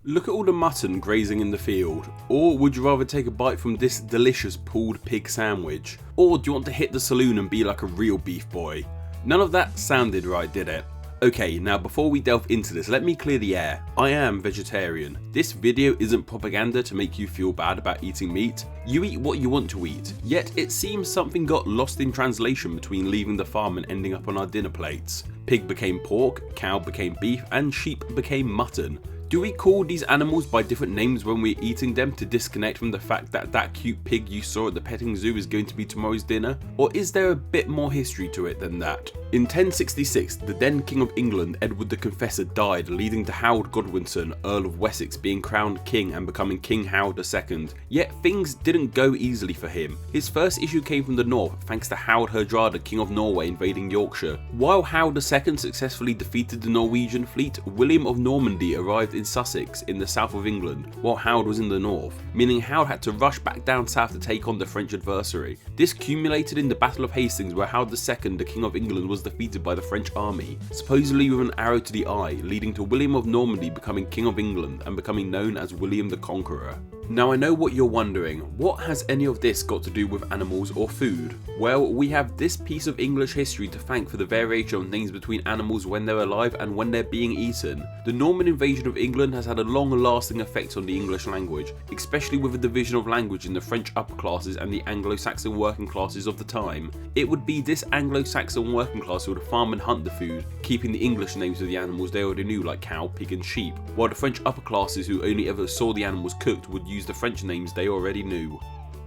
Look at all the mutton grazing in the field, or would you rather take a bite from this delicious pulled pig sandwich? Or do you want to hit the saloon and be like a real beef boy? None of that sounded right, did it? Okay, now before we delve into this, let me clear the air. I am vegetarian. This video isn't propaganda to make you feel bad about eating meat. You eat what you want to eat, yet it seems something got lost in translation between leaving the farm and ending up on our dinner plates. Pig became pork, cow became beef, and sheep became mutton. Do we call these animals by different names when we're eating them to disconnect from the fact that that cute pig you saw at the petting zoo is going to be tomorrow's dinner? Or is there a bit more history to it than that? In 1066, the then King of England, Edward the Confessor, died, leading to Harold Godwinson, Earl of Wessex, being crowned king and becoming King Harold II. Yet things didn't go easily for him. His first issue came from the north, thanks to Harold Hardrada, King of Norway, invading Yorkshire. While Harold II successfully defeated the Norwegian fleet, William of Normandy arrived in Sussex in the south of England, while Harold was in the north, meaning Harold had to rush back down south to take on the French adversary. This culminated in the Battle of Hastings, where Harold II, the King of England, was defeated by the French army, supposedly with an arrow to the eye, leading to William of Normandy becoming King of England and becoming known as William the Conqueror. Now I know what you're wondering, what has any of this got to do with animals or food? Well, we have this piece of English history to thank for the variation of names between animals when they're alive and when they're being eaten. The Norman invasion of England has had a long-lasting effect on the English language, especially with a division of language in the French upper classes and the Anglo-Saxon working classes of the time. It would be this Anglo-Saxon working class who would farm and hunt the food, keeping the English names of the animals they already knew like cow, pig and sheep, while the French upper classes who only ever saw the animals cooked would use the French names they already knew.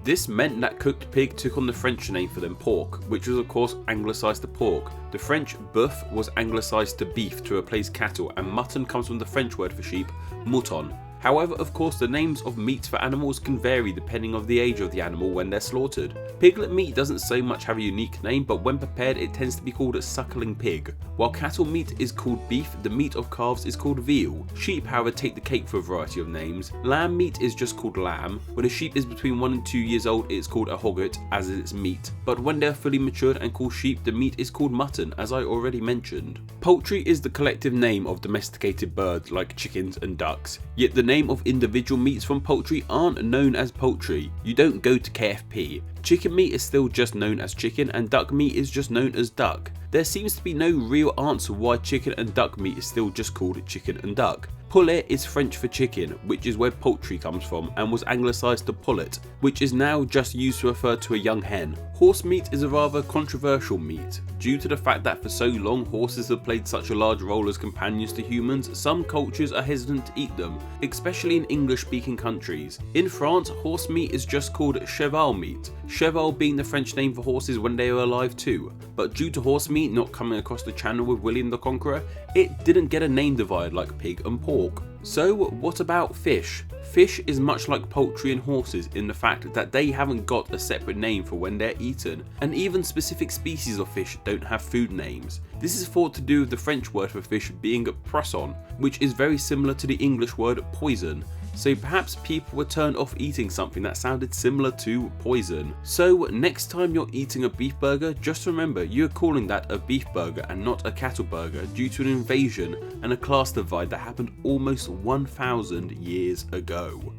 This meant that cooked pig took on the French name for them, pork, which was of course anglicised to pork. The French bœuf was anglicised to beef to replace cattle, and mutton comes from the French word for sheep, mouton. However, of course, the names of meats for animals can vary depending on the age of the animal when they're slaughtered. Piglet meat doesn't so much have a unique name, but when prepared it tends to be called a suckling pig. While cattle meat is called beef, the meat of calves is called veal. Sheep, however, take the cake for a variety of names. Lamb meat is just called lamb. When a sheep is between 1 and 2 years old, it's called a hogget, as is its meat. But when they're fully matured and called sheep, the meat is called mutton, as I already mentioned. Poultry is the collective name of domesticated birds like chickens and ducks, yet the name of individual meats from poultry aren't known as poultry. You don't go to KFP. Chicken meat is still just known as chicken, and duck meat is just known as duck. There seems to be no real answer why chicken and duck meat is still just called chicken and duck. Poulet is French for chicken, which is where poultry comes from, and was anglicised to pullet, which is now just used to refer to a young hen. Horse meat is a rather controversial meat. Due to the fact that for so long horses have played such a large role as companions to humans, some cultures are hesitant to eat them, especially in English-speaking countries. In France, horse meat is just called cheval meat, cheval being the French name for horses when they are alive too. But due to horse meat not coming across the channel with William the Conqueror, it didn't get a name divide like pig and pork. So what about fish? Fish is much like poultry and horses in the fact that they haven't got a separate name for when they're eaten, and even specific species of fish don't have food names. This is thought to do with the French word for fish being poisson, which is very similar to the English word poison. So perhaps people were turned off eating something that sounded similar to poison. So next time you're eating a beef burger, just remember you're calling that a beef burger and not a cattle burger due to an invasion and a class divide that happened almost 1,000 years ago.